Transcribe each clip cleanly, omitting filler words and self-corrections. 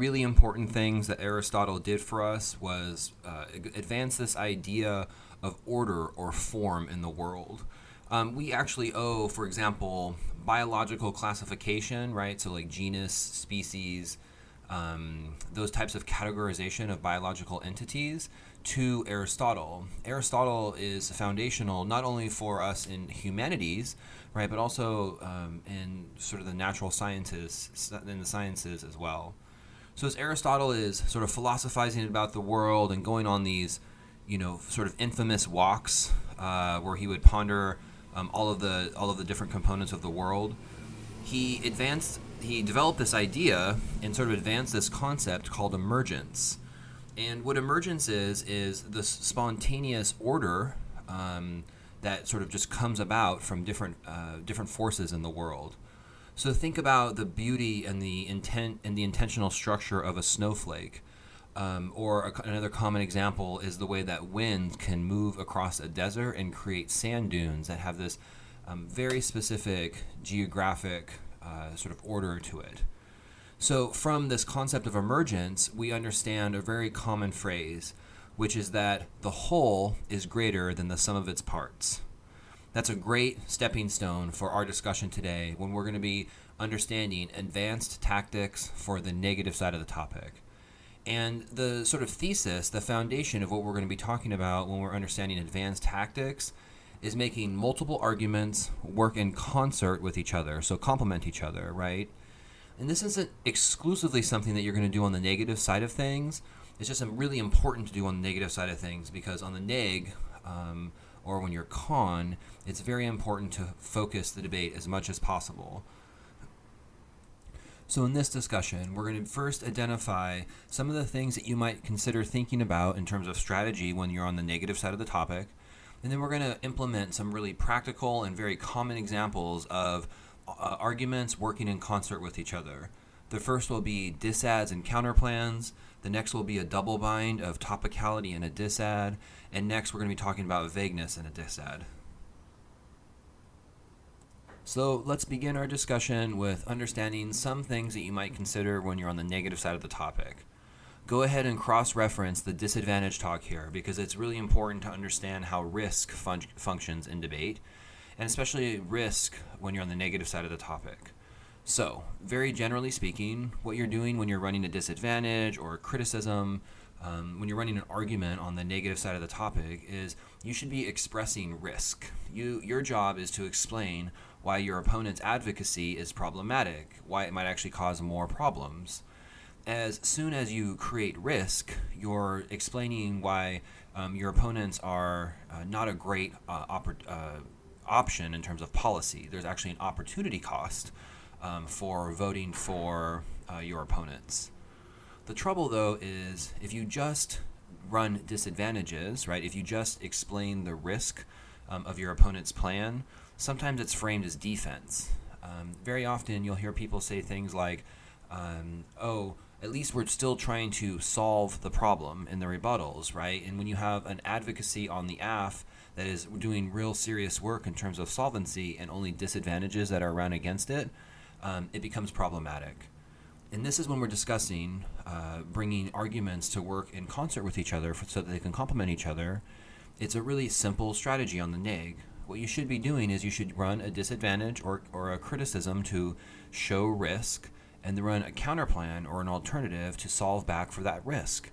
really important things that Aristotle did for us was advance this idea of order or form in the world. We actually owe, for example, biological classification, right? So like genus, species, those types of categorization of biological entities to Aristotle. Aristotle is foundational not only for us in humanities, right, but also in sort of the natural sciences, in the sciences as well. So as Aristotle is sort of philosophizing about the world and going on these, sort of infamous walks where he would ponder all of the different components of the world, he developed this idea and sort of advanced this concept called emergence. And what emergence is the spontaneous order that sort of just comes about from different forces in the world. So think about the beauty and the intent and the intentional structure of a snowflake. Another common example is the way that wind can move across a desert and create sand dunes that have this very specific geographic sort of order to it. So from this concept of emergence, we understand a very common phrase, which is that the whole is greater than the sum of its parts. That's a great stepping stone for our discussion today when we're going to be understanding advanced tactics for the negative side of the topic. And the sort of thesis, the foundation of what we're going to be talking about when we're understanding advanced tactics is making multiple arguments work in concert with each other, so complement each other, right? And this isn't exclusively something that you're going to do on the negative side of things. It's just really important to do on the negative side of things because on the neg, or when you're con, it's very important to focus the debate as much as possible. So in this discussion, we're going to first identify some of the things that you might consider thinking about in terms of strategy when you're on the negative side of the topic. And then we're going to implement some really practical and very common examples of arguments working in concert with each other. The first will be disads and counterplans. The next will be a double bind of topicality and a disad. And next we're going to be talking about vagueness and a disad. So let's begin our discussion with understanding some things that you might consider when you're on the negative side of the topic. Go ahead and cross-reference the disadvantage talk here because it's really important to understand how risk functions in debate, and especially risk when you're on the negative side of the topic. So, very generally speaking, what you're doing when you're running a disadvantage or a criticism, when you're running an argument on the negative side of the topic, is you should be expressing risk. Your job is to explain why your opponent's advocacy is problematic, why it might actually cause more problems. As soon as you create risk, you're explaining why your opponents are not a great option in terms of policy. There's actually an opportunity cost for voting for your opponents. The trouble, though, is if you just run disadvantages, right? If you just explain the risk of your opponent's plan, sometimes it's framed as defense. Very often you'll hear people say things like, at least we're still trying to solve the problem in the rebuttals, right? And when you have an advocacy on the AF that is doing real serious work in terms of solvency and only disadvantages that are run against it, it becomes problematic. And this is when we're discussing bringing arguments to work in concert with each other so that they can complement each other. It's a really simple strategy on the neg. What you should be doing is you should run a disadvantage or a criticism to show risk, and then run a counterplan or an alternative to solve back for that risk.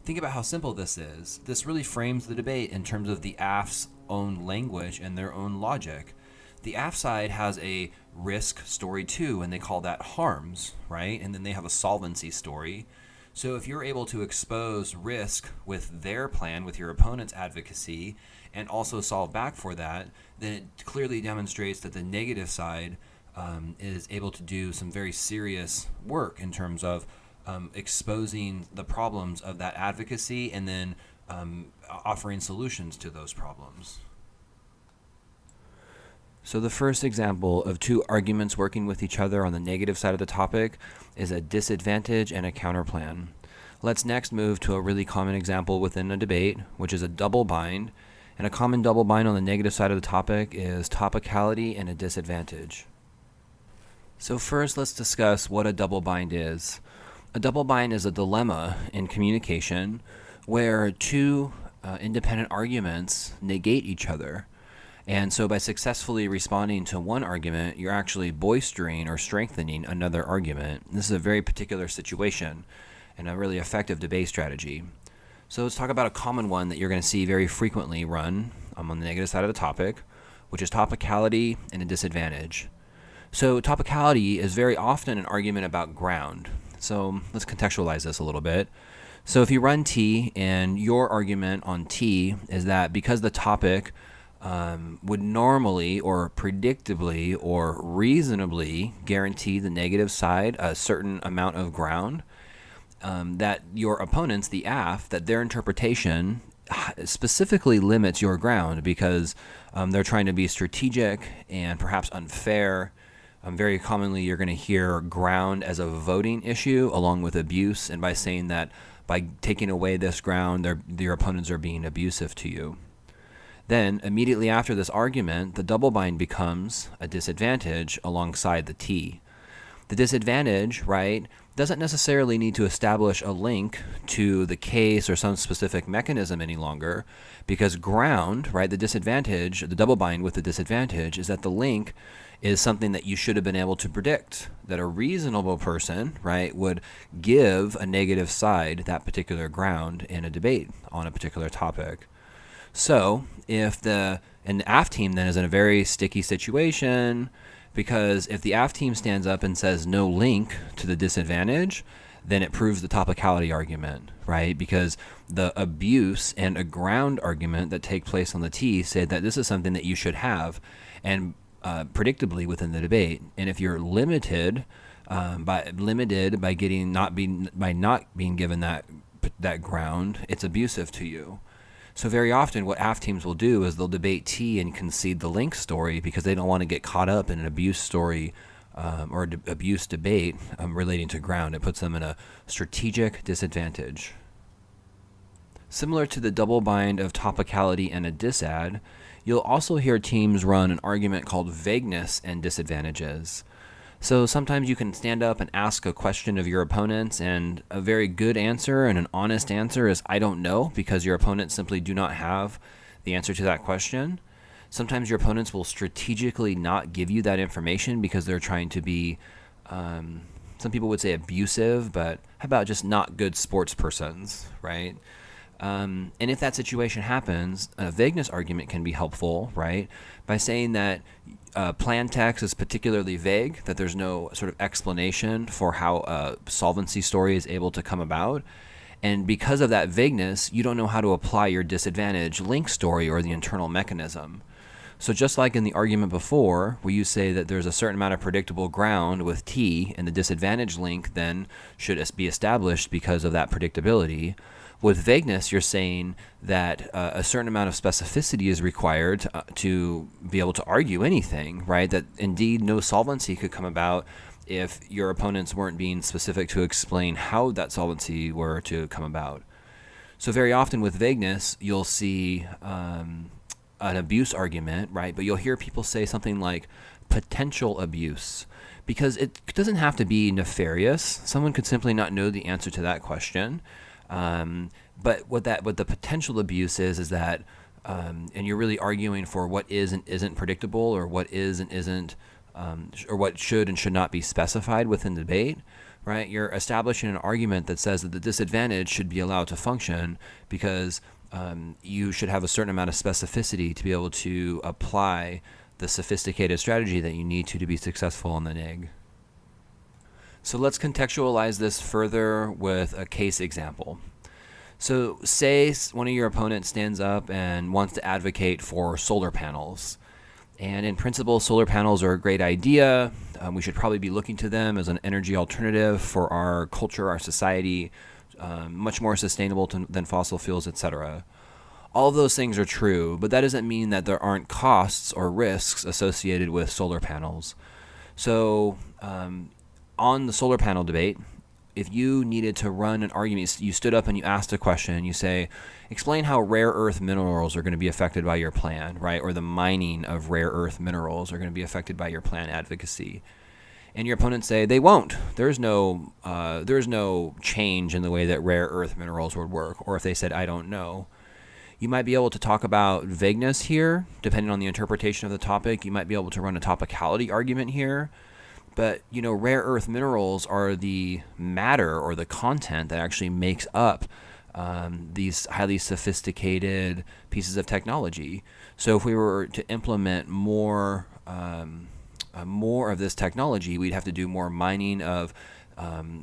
Think about how simple this is. This really frames the debate in terms of the AF's own language and their own logic. The AF side has a risk story too, and they call that harms, right? And then they have a solvency story. So if you're able to expose risk with their plan, with your opponent's advocacy, and also solve back for that, then it clearly demonstrates that the negative side is able to do some very serious work in terms of exposing the problems of that advocacy and then offering solutions to those problems. So the first example of two arguments working with each other on the negative side of the topic is a disadvantage and a counterplan. Let's next move to a really common example within a debate, which is a double bind. And a common double bind on the negative side of the topic is topicality and a disadvantage. So first, let's discuss what a double bind is. A double bind is a dilemma in communication where two independent arguments negate each other. And so by successfully responding to one argument, you're actually bolstering or strengthening another argument. This is a very particular situation and a really effective debate strategy. So let's talk about a common one that you're going to see very frequently run on the negative side of the topic, which is topicality and a disadvantage. So topicality is very often an argument about ground. So let's contextualize this a little bit. So if you run T and your argument on T is that because the topic would normally or predictably or reasonably guarantee the negative side a certain amount of ground, that your opponents, the AF, that their interpretation specifically limits your ground because they're trying to be strategic and perhaps unfair. Very commonly, you're going to hear ground as a voting issue along with abuse, and by saying that by taking away this ground, your opponents are being abusive to you. Then, immediately after this argument, the double bind becomes a disadvantage alongside the T. The disadvantage, right, doesn't necessarily need to establish a link to the case or some specific mechanism any longer, because ground, right, the disadvantage, the double bind with the disadvantage is that the link is something that you should have been able to predict, that a reasonable person, right, would give a negative side that particular ground in a debate on a particular topic. So if the AF team then is in a very sticky situation, because if the AF team stands up and says no link to the disadvantage, then it proves the topicality argument, right? Because the abuse and a ground argument that take place on the T say that this is something that you should have, and predictably within the debate. And if you're limited by not being given that ground, it's abusive to you. So very often what AF teams will do is they'll debate T and concede the link story because they don't want to get caught up in an abuse story or abuse debate relating to ground. It puts them in a strategic disadvantage. Similar to the double bind of topicality and a disad, you'll also hear teams run an argument called vagueness and disadvantages. So sometimes you can stand up and ask a question of your opponents, and a very good answer and an honest answer is I don't know, because your opponents simply do not have the answer to that question. Sometimes your opponents will strategically not give you that information because they're trying to be, some people would say abusive, but how about just not good sports persons, right? And if that situation happens, a vagueness argument can be helpful, right? By saying that plan text is particularly vague, that there's no sort of explanation for how a solvency story is able to come about. And because of that vagueness, you don't know how to apply your disadvantage link story or the internal mechanism. So just like in the argument before, where you say that there's a certain amount of predictable ground with T, and the disadvantage link then should be established because of that predictability, with vagueness, you're saying that a certain amount of specificity is required to be able to argue anything, right? That indeed no solvency could come about if your opponents weren't being specific to explain how that solvency were to come about. So very often with vagueness, you'll see an abuse argument, right? But you'll hear people say something like potential abuse, because it doesn't have to be nefarious. Someone could simply not know the answer to that question. But what the potential abuse is that, and you're really arguing for what is and isn't predictable, or what is and isn't, or what should and should not be specified within the debate, right? You're establishing an argument that says that the disadvantage should be allowed to function because you should have a certain amount of specificity to be able to apply the sophisticated strategy that you need to be successful on the neg. So let's contextualize this further with a case example. So say one of your opponents stands up and wants to advocate for solar panels. And in principle, solar panels are a great idea. We should probably be looking to them as an energy alternative for our culture, our society, much more sustainable than fossil fuels, etc. All of those things are true, but that doesn't mean that there aren't costs or risks associated with solar panels. So on the solar panel debate, if you needed to run an argument, you stood up and you asked a question, you say, explain how rare earth minerals are going to be affected by your plan, right? Or the mining of rare earth minerals are going to be affected by your plan advocacy. and your opponents say they won't. There's no change in the way that rare earth minerals would work. Or if they said, I don't know. You might be able to talk about vagueness here, depending on the interpretation of the topic. You might be able to run a topicality argument here. But, rare earth minerals are the matter or the content that actually makes up these highly sophisticated pieces of technology. So if we were to implement more of this technology, we'd have to do more mining of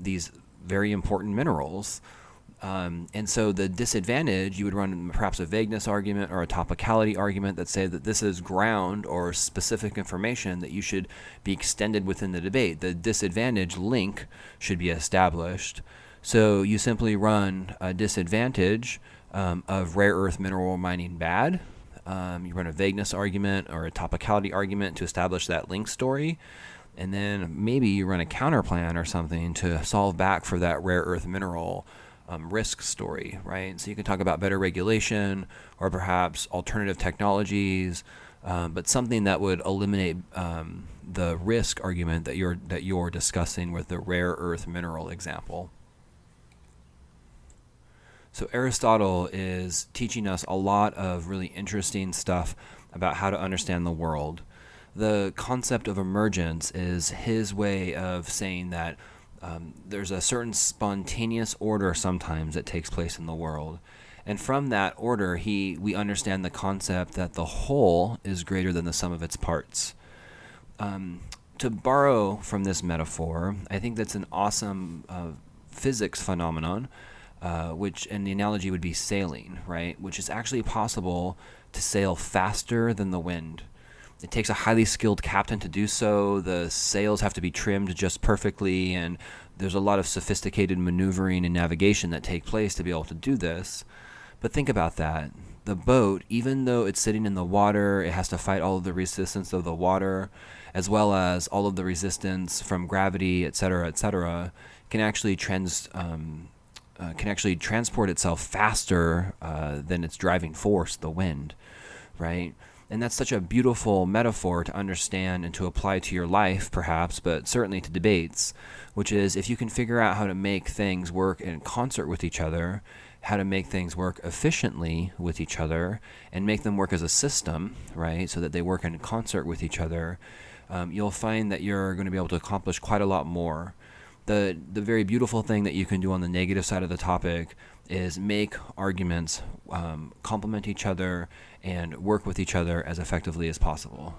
these very important minerals. And so the disadvantage, you would run perhaps a vagueness argument or a topicality argument that say that this is ground or specific information that you should be extended within the debate. The disadvantage link should be established. So you simply run a disadvantage of rare earth mineral mining bad. You run a vagueness argument or a topicality argument to establish that link story. And then maybe you run a counterplan or something to solve back for that rare earth mineral risk story, right? So you can talk about better regulation or perhaps alternative technologies, but something that would eliminate the risk argument that you're discussing with the rare earth mineral example. So Aristotle is teaching us a lot of really interesting stuff about how to understand the world. The concept of emergence is his way of saying that there's a certain spontaneous order sometimes that takes place in the world. And from that order, we understand the concept that the whole is greater than the sum of its parts. To borrow from this metaphor, I think that's an awesome physics phenomenon, and the analogy would be sailing, right? Which is actually possible to sail faster than the wind. It takes a highly skilled captain to do so. The sails have to be trimmed just perfectly, and there's a lot of sophisticated maneuvering and navigation that take place to be able to do this. But think about that. The boat, even though it's sitting in the water, it has to fight all of the resistance of the water, as well as all of the resistance from gravity, etc., can actually transport itself faster than its driving force, the wind, right? And that's such a beautiful metaphor to understand and to apply to your life, perhaps, but certainly to debates, which is if you can figure out how to make things work in concert with each other, how to make things work efficiently with each other, and make them work as a system, right, so that they work in concert with each other, you'll find that you're going to be able to accomplish quite a lot more. The very beautiful thing that you can do on the negative side of the topic is make arguments complement each other and work with each other as effectively as possible.